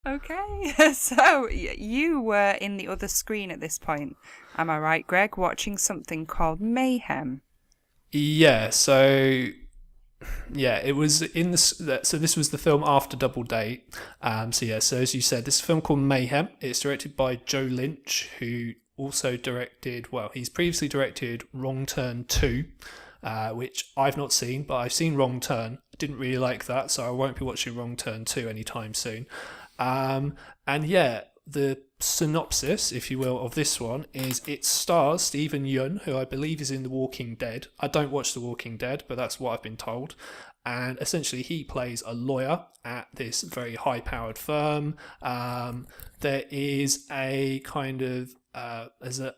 Okay, so you were in the other screen at this point. Am I right, Greg? Watching something called Mayhem. Yeah, so yeah, it was in the so this was the film after Double Date. So as you said, this film called Mayhem. It's directed by Joe Lynch, who also directed. Well, he's previously directed Wrong Turn 2, which I've not seen, but I've seen Wrong Turn. I didn't really like that, so I won't be watching Wrong Turn 2 anytime soon. And yeah, the synopsis, if you will, of this one is it stars Stephen Yeun, who I believe is in The Walking Dead. I don't watch The Walking Dead, but that's what I've been told. And essentially, he plays a lawyer at this very high-powered firm. There is a kind of as a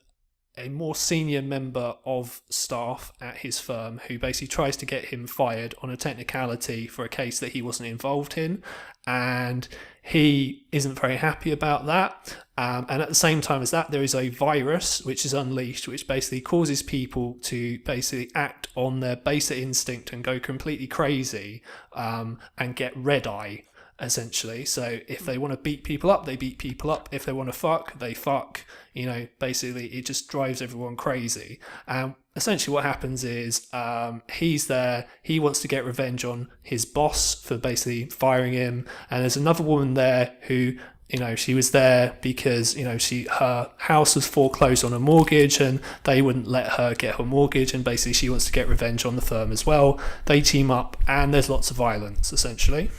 more senior member of staff at his firm who basically tries to get him fired on a technicality for a case that he wasn't involved in, and he isn't very happy about that. And at the same time as that, there is a virus which is unleashed, which basically causes people to basically act on their basic instinct and go completely crazy, and get red eye, essentially. So if they want to beat people up, they beat people up. If they want to fuck, they fuck. Basically it just drives everyone crazy. Essentially what happens is he's there, he wants to get revenge on his boss for basically firing him, and there's another woman there who, she was there because, her house was foreclosed on a mortgage and they wouldn't let her get her mortgage, and basically she wants to get revenge on the firm as well. They team up and there's lots of violence, essentially.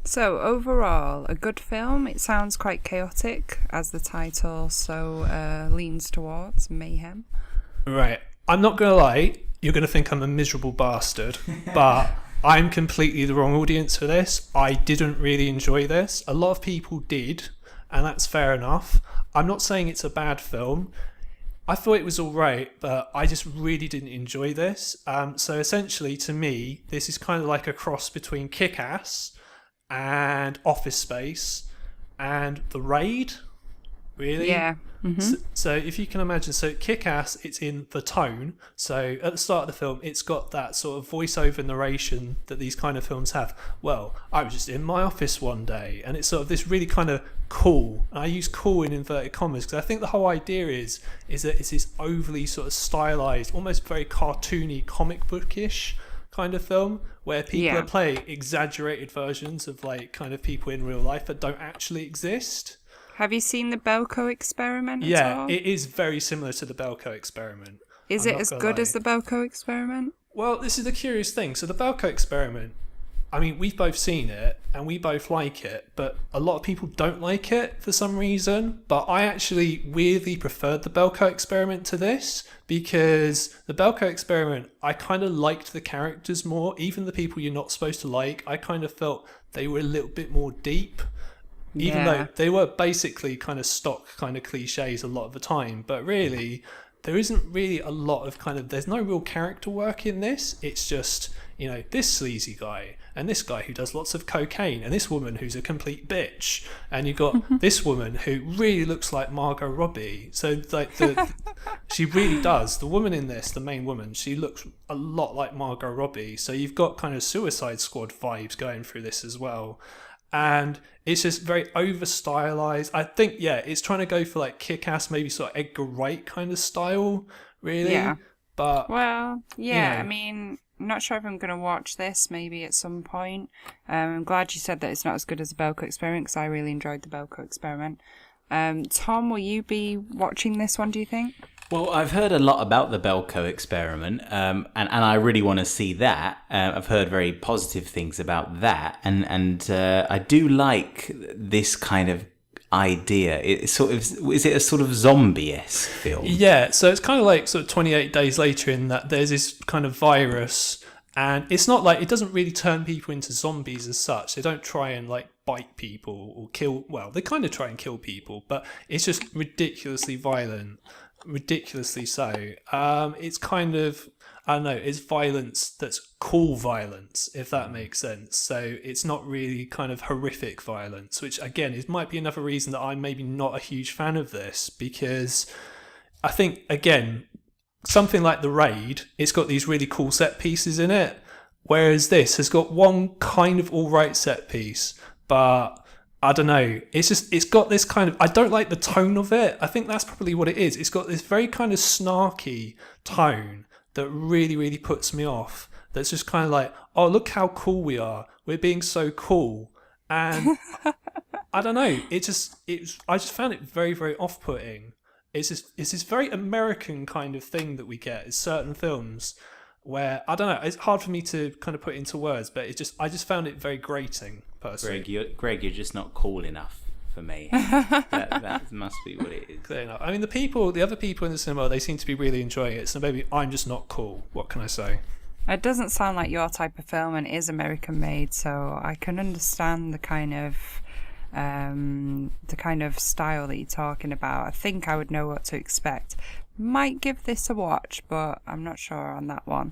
So overall, a good film. It sounds quite chaotic, as the title leans towards, Mayhem. Right. I'm not going to lie, you're going to think I'm a miserable bastard, but I'm completely the wrong audience for this. I didn't really enjoy this. A lot of people did, and that's fair enough. I'm not saying it's a bad film. I thought it was all right, but I just really didn't enjoy this. So essentially, to me, this is kind of like a cross between Kick-Ass and Office Space and The Raid, really. Yeah. Mm-hmm. So if you can imagine, so Kick-Ass, it's in the tone. So at the start of the film, it's got that sort of voiceover narration that these kind of films have. Well, I was just in my office one day, and it's sort of this really kind of cool. And I use cool in inverted commas because I think the whole idea is that it's this overly sort of stylized, almost very cartoony, comic bookish kind of film where people are playing exaggerated versions of like kind of people in real life that don't actually exist. Have you seen the Belko Experiment at all? Yeah, it is very similar to the Belko Experiment. Is it as good as the Belko Experiment? Well, this is the curious thing. So the Belko Experiment, I mean, we've both seen it and we both like it, but a lot of people don't like it for some reason. But I actually weirdly preferred the Belko Experiment to this, because the Belko Experiment, I kind of liked the characters more. Even the people you're not supposed to like, I kind of felt they were a little bit more deep. Even though they were basically kind of stock kind of cliches a lot of the time. But really, there isn't really a lot of there's no real character work in this. It's just, this sleazy guy and this guy who does lots of cocaine and this woman who's a complete bitch. And you've got this woman who really looks like Margot Robbie. So she really does. The woman in this, the main woman, she looks a lot like Margot Robbie. So you've got kind of Suicide Squad vibes going through this as well. And it's just very over stylized. I think, it's trying to go for like Kick-Ass, maybe sort of Edgar Wright kind of style, really. Yeah. But I mean, I'm not sure if I'm going to watch this maybe at some point. I'm glad you said that it's not as good as the Belko Experiment, because I really enjoyed the Belko Experiment. Tom, will you be watching this one, do you think? Well, I've heard a lot about the Belko Experiment, and I really want to see that. I've heard very positive things about that, and I do like this kind of idea. It's sort of, is it a sort of zombie-esque film? Yeah, so it's kind of like sort of 28 Days Later, in that there's this kind of virus, and it's not like, it doesn't really turn people into zombies as such. They don't try and like bite people or kill. Well, they kind of try and kill people, but it's just ridiculously violent. Ridiculously so. It's kind of, I don't know, it's violence that's cool violence, if that makes sense. So it's not really kind of horrific violence, which again, it might be another reason that I'm maybe not a huge fan of this, because I think, again, something like The Raid, it's got these really cool set pieces in it, whereas this has got one kind of all right set piece, but I don't know. It's got this kind of. I don't like the tone of it. I think that's probably what it is. It's got this very kind of snarky tone that really, really puts me off. That's just kind of like, oh, look how cool we are. We're being so cool. And I don't know. I just found it very, very off-putting. It's this very American kind of thing that we get in certain films where, I don't know, it's hard for me to kind of put into words, but I just found it very grating, personally. Greg, you're just not cool enough for me. that must be what it is. Clear enough. I mean, the other people in the cinema, they seem to be really enjoying it, so maybe I'm just not cool. What can I say? It doesn't sound like your type of film, and it is American made, so I can understand the kind of style that you're talking about. I think I would know what to expect. Might give this a watch, but I'm not sure on that one.